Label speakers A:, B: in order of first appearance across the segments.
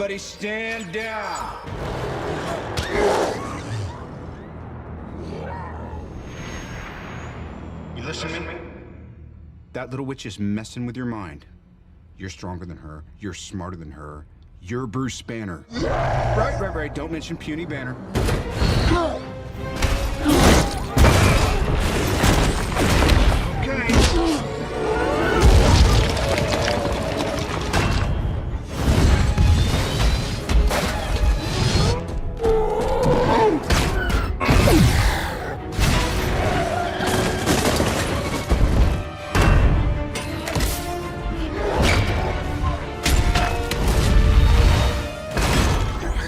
A: Everybody stand down. You listen to me? That little witch is messing with your mind. You're stronger than her. You're smarter than her. You're Bruce Banner. Right. Don't mention puny Banner.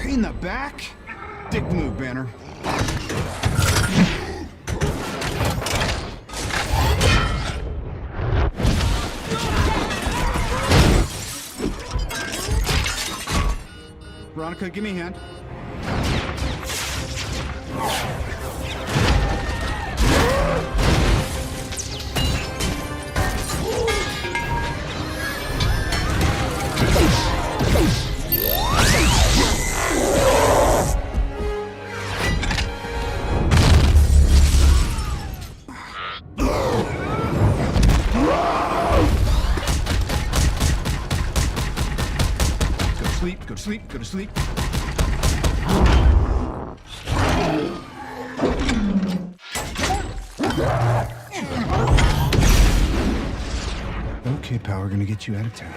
A: In the back? Dick move, Banner. Veronica, give me a hand. Go to sleep. Okay, pal, we're gonna get you out of town.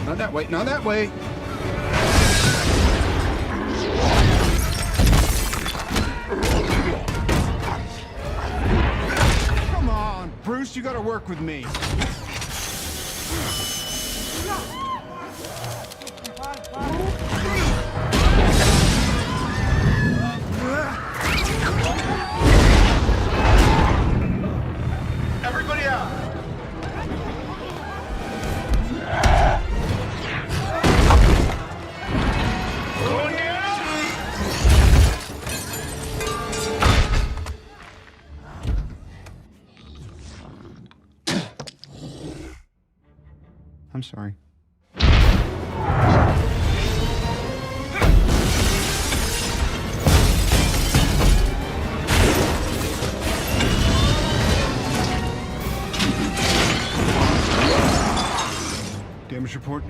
A: Not that way, not that way. Come on, Bruce, you gotta work with me. Everybody out! Going down! I'm sorry. Damage report.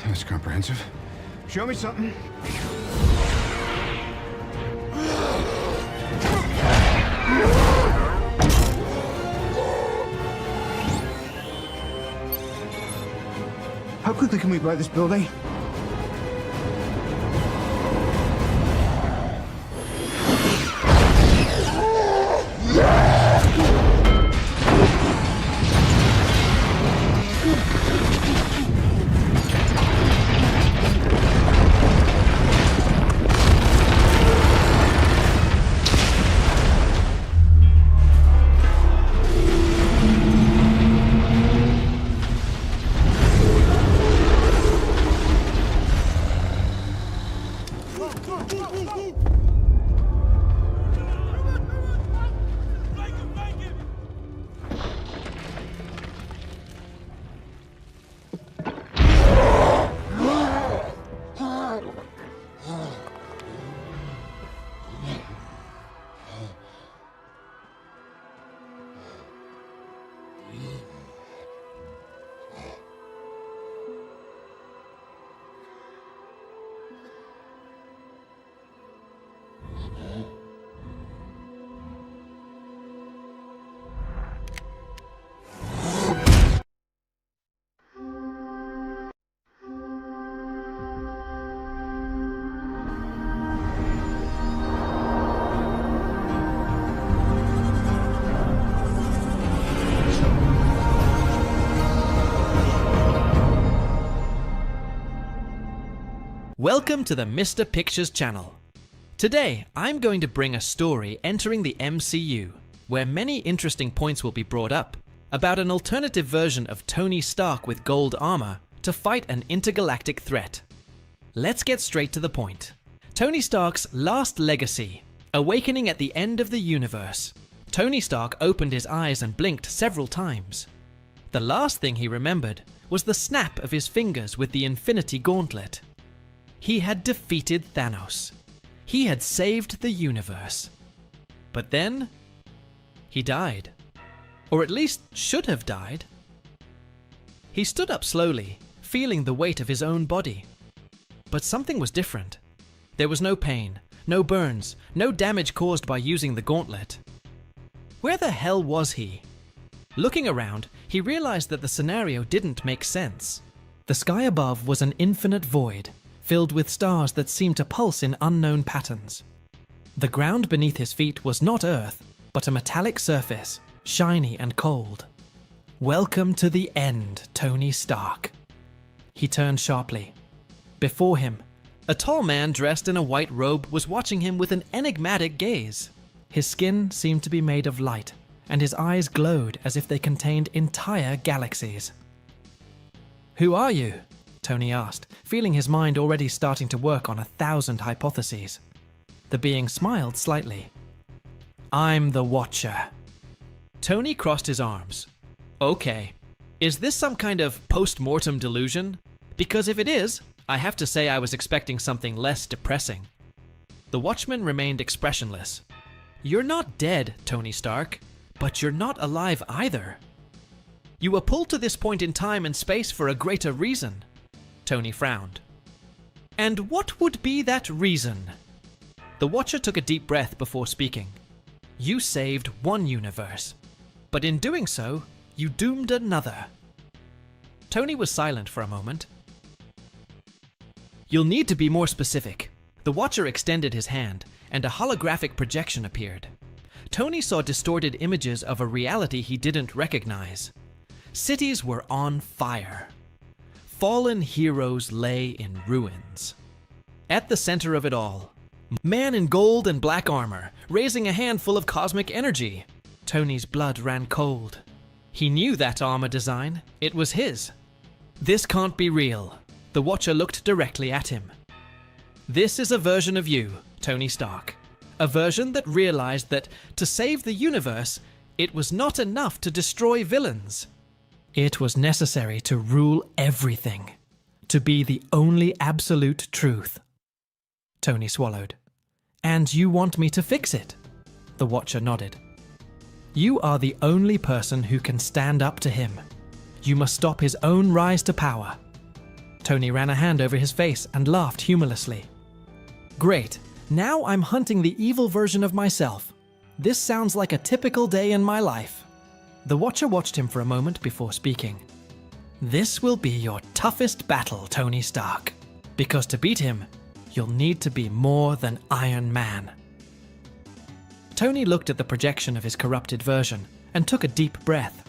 A: That's comprehensive. Show me something. How quickly can we buy this building?
B: Welcome to the Mr. Pictures channel. Today, I'm going to bring a story entering the MCU, where many interesting points will be brought up, about an alternative version of Tony Stark with gold armor to fight an intergalactic threat. Let's get straight to the point. Tony Stark's last legacy, awakening at the end of the universe. Tony Stark opened his eyes and blinked several times. The last thing he remembered was the snap of his fingers with the Infinity Gauntlet. He had defeated Thanos. He had saved the universe. But then, he died. Or at least should have died. He stood up slowly, feeling the weight of his own body. But something was different. There was no pain, no burns, no damage caused by using the gauntlet. Where the hell was he? Looking around, he realized that the scenario didn't make sense. The sky above was an infinite void, filled with stars that seemed to pulse in unknown patterns. The ground beneath his feet was not Earth, but a metallic surface, shiny and cold. Welcome to the end, Tony Stark. He turned sharply. Before him, a tall man dressed in a white robe was watching him with an enigmatic gaze. His skin seemed to be made of light, and his eyes glowed as if they contained entire galaxies. "Who are you?" Tony asked, feeling his mind already starting to work on 1,000 hypotheses. The being smiled slightly. "I'm the Watcher." Tony crossed his arms. "Okay, is this some kind of post-mortem delusion? Because if it is, I have to say I was expecting something less depressing." The Watchman remained expressionless. "You're not dead, Tony Stark, but you're not alive either. You were pulled to this point in time and space for a greater reason." Tony frowned. "And what would be that reason?" The Watcher took a deep breath before speaking. "You saved one universe, but in doing so, you doomed another." Tony was silent for a moment. "You'll need to be more specific." The Watcher extended his hand, and a holographic projection appeared. Tony saw distorted images of a reality he didn't recognize. Cities were on fire. Fallen heroes lay in ruins. At the center of it all, man in gold and black armor, raising a handful of cosmic energy. Tony's blood ran cold. He knew that armor design. It was his. "This can't be real." The Watcher looked directly at him. "This is a version of you, Tony Stark. A version that realized that to save the universe, it was not enough to destroy villains. It was necessary to rule everything, to be the only absolute truth." Tony swallowed. "And you want me to fix it?" The Watcher nodded. "You are the only person who can stand up to him. You must stop his own rise to power." Tony ran a hand over his face and laughed humorlessly. "Great, now I'm hunting the evil version of myself. This sounds like a typical day in my life." The Watcher watched him for a moment before speaking. "This will be your toughest battle, Tony Stark, because to beat him, you'll need to be more than Iron Man." Tony looked at the projection of his corrupted version and took a deep breath.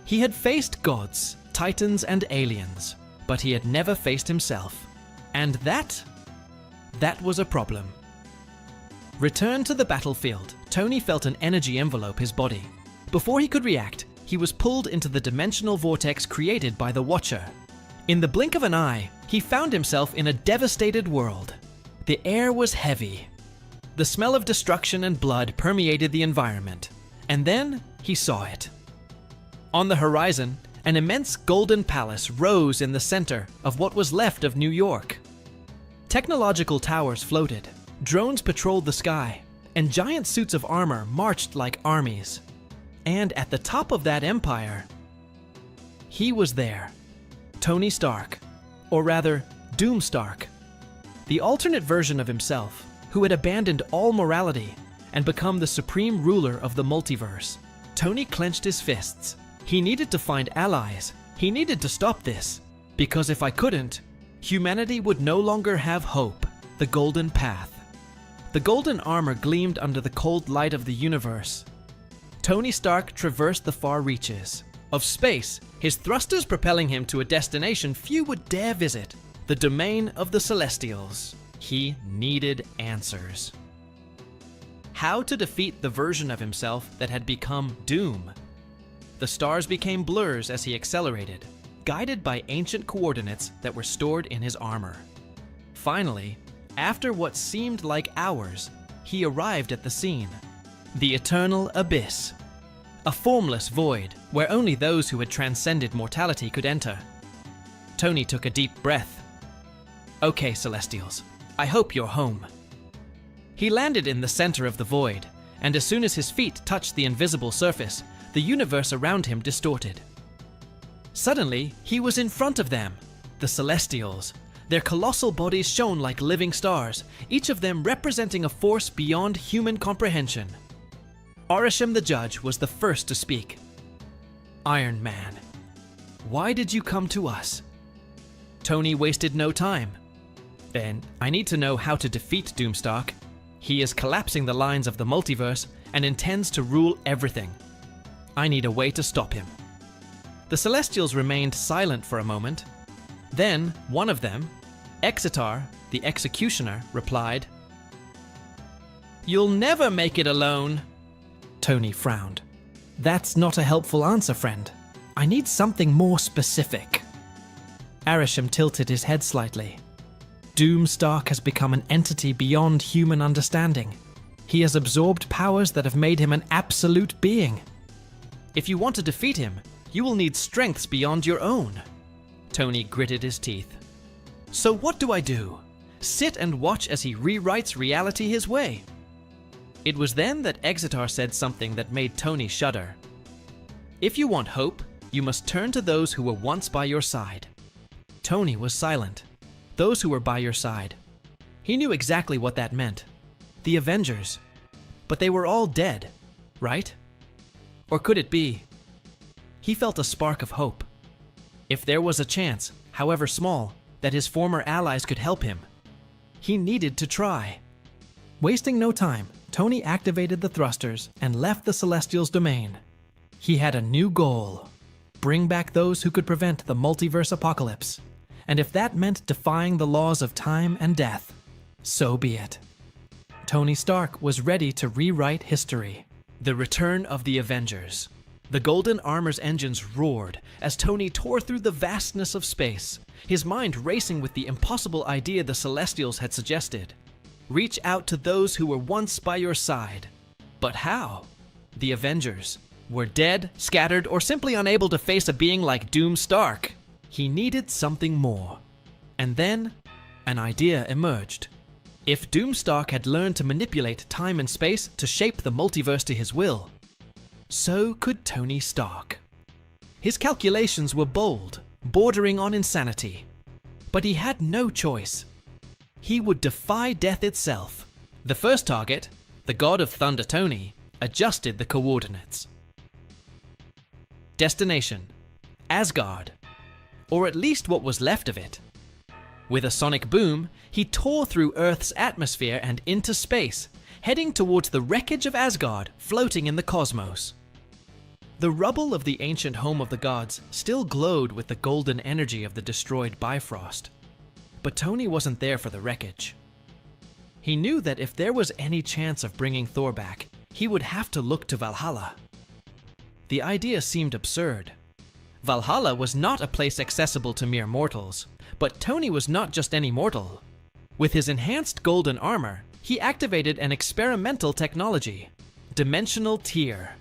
B: He had faced gods, titans, and aliens, but he had never faced himself. And that was a problem. Returned to the battlefield, Tony felt an energy envelope his body. Before he could react, he was pulled into the dimensional vortex created by the Watcher. In the blink of an eye, he found himself in a devastated world. The air was heavy. The smell of destruction and blood permeated the environment. And then he saw it. On the horizon, an immense golden palace rose in the center of what was left of New York. Technological towers floated, drones patrolled the sky, and giant suits of armor marched like armies. And at the top of that empire, he was there. Tony Stark, or rather, Doom Stark. The alternate version of himself, who had abandoned all morality and become the supreme ruler of the multiverse. Tony clenched his fists. He needed to find allies. He needed to stop this. Because if I couldn't, humanity would no longer have hope. The golden path. The golden armor gleamed under the cold light of the universe. Tony Stark traversed the far reaches of space, his thrusters propelling him to a destination few would dare visit, the domain of the Celestials. He needed answers. How to defeat the version of himself that had become Doom? The stars became blurs as he accelerated, guided by ancient coordinates that were stored in his armor. Finally, after what seemed like hours, he arrived at the scene. The eternal abyss. A formless void where only those who had transcended mortality could enter. Tony took a deep breath. Okay, Celestials, I hope you're home. He landed in the center of the void, and as soon as his feet touched the invisible surface, the universe around him distorted. Suddenly, he was in front of them, the Celestials. Their colossal bodies shone like living stars, each of them representing a force beyond human comprehension. Arishem the Judge was the first to speak. Iron Man, why did you come to us? Tony wasted no time. Then, I need to know how to defeat Doomstalk. He is collapsing the lines of the multiverse and intends to rule everything. I need a way to stop him. The Celestials remained silent for a moment. Then, one of them, Exitar, the Executioner, replied, "You'll never make it alone." Tony frowned. That's not a helpful answer, friend. I need something more specific. Arishem tilted his head slightly. Doomstalk has become an entity beyond human understanding. He has absorbed powers that have made him an absolute being. If you want to defeat him, you will need strengths beyond your own. Tony gritted his teeth. So what do I do? Sit and watch as he rewrites reality his way? It was then that Exitar said something that made Tony shudder. If you want hope, you must turn to those who were once by your side. Tony was silent. Those who were by your side. He knew exactly what that meant. The Avengers. But they were all dead, right? Or could it be? He felt a spark of hope. If there was a chance, however small, that his former allies could help him, he needed to try. Wasting no time, Tony activated the thrusters and left the Celestials' domain. He had a new goal. Bring back those who could prevent the multiverse apocalypse. And if that meant defying the laws of time and death, so be it. Tony Stark was ready to rewrite history. The return of the Avengers. The Golden Armor's engines roared as Tony tore through the vastness of space, his mind racing with the impossible idea the Celestials had suggested. Reach out to those who were once by your side. But how? The Avengers were dead, scattered, or simply unable to face a being like Doomstark. He needed something more. And then, an idea emerged. If Doomstalk had learned to manipulate time and space to shape the multiverse to his will, so could Tony Stark. His calculations were bold, bordering on insanity. But he had no choice. He would defy death itself. The first target, the god of thunder Tony, adjusted the coordinates. Destination: Asgard. Or at least what was left of it. With a sonic boom, he tore through Earth's atmosphere and into space, heading towards the wreckage of Asgard floating in the cosmos. The rubble of the ancient home of the gods still glowed with the golden energy of the destroyed Bifrost. But Tony wasn't there for the wreckage. He knew that if there was any chance of bringing Thor back, he would have to look to Valhalla. The idea seemed absurd. Valhalla was not a place accessible to mere mortals, but Tony was not just any mortal. With his enhanced golden armor, he activated an experimental technology, Dimensional Tier.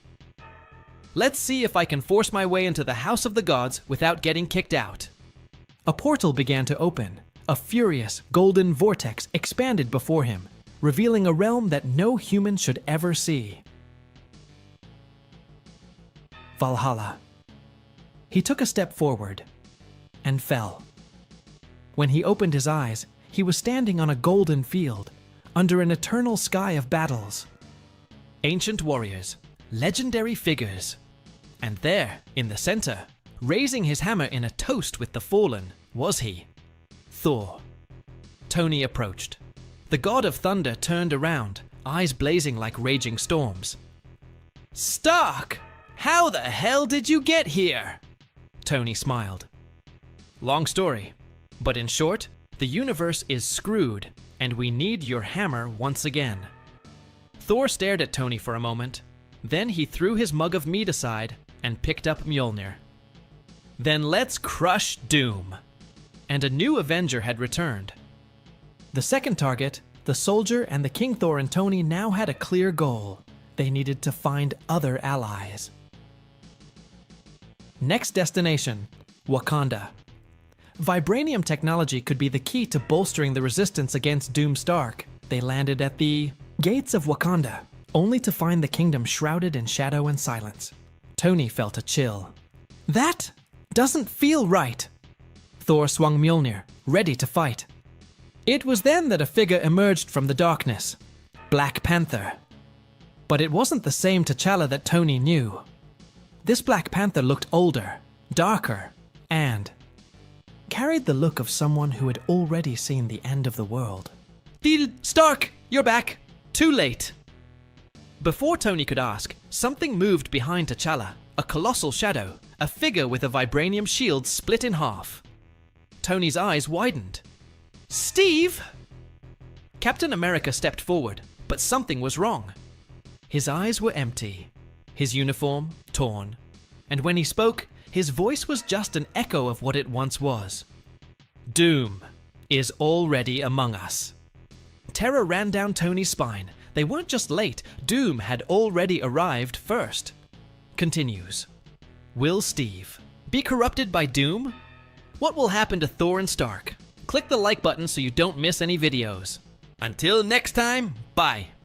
B: Let's see if I can force my way into the House of the Gods without getting kicked out. A portal began to open. A furious, golden vortex expanded before him, revealing a realm that no human should ever see. Valhalla. He took a step forward and fell. When he opened his eyes, he was standing on a golden field, under an eternal sky of battles. Ancient warriors, legendary figures. And there, in the center, raising his hammer in a toast with the fallen, was he, Thor. Tony approached. The god of thunder turned around, eyes blazing like raging storms. "Stark! How the hell did you get here?" Tony smiled. Long story, but in short, the universe is screwed, and we need your hammer once again. Thor stared at Tony for a moment, then he threw his mug of mead aside and picked up Mjolnir. Then let's crush Doom. And a new Avenger had returned. The second target, the soldier and the King Thor and Tony now had a clear goal. They needed to find other allies. Next destination, Wakanda. vibranium technology could be the key to bolstering the resistance against Doom Stark. They landed at the gates of Wakanda, only to find the kingdom shrouded in shadow and silence. Tony felt a chill. That doesn't feel right. Thor swung Mjolnir, ready to fight. It was then that a figure emerged from the darkness. Black Panther. But it wasn't the same T'Challa that Tony knew. This Black Panther looked older, darker, and carried the look of someone who had already seen the end of the world. Stark, you're back. Too late. Before Tony could ask, something moved behind T'Challa, a colossal shadow, a figure with a vibranium shield split in half. Tony's eyes widened. Steve! Captain America stepped forward, but something was wrong. His eyes were empty, his uniform torn, and when he spoke, his voice was just an echo of what it once was. Doom is already among us. Terror ran down Tony's spine. They weren't just late, Doom had already arrived first. Continues. Will Steve be corrupted by Doom? What will happen to Thor and Stark? Click the like button so you don't miss any videos. Until next time, bye.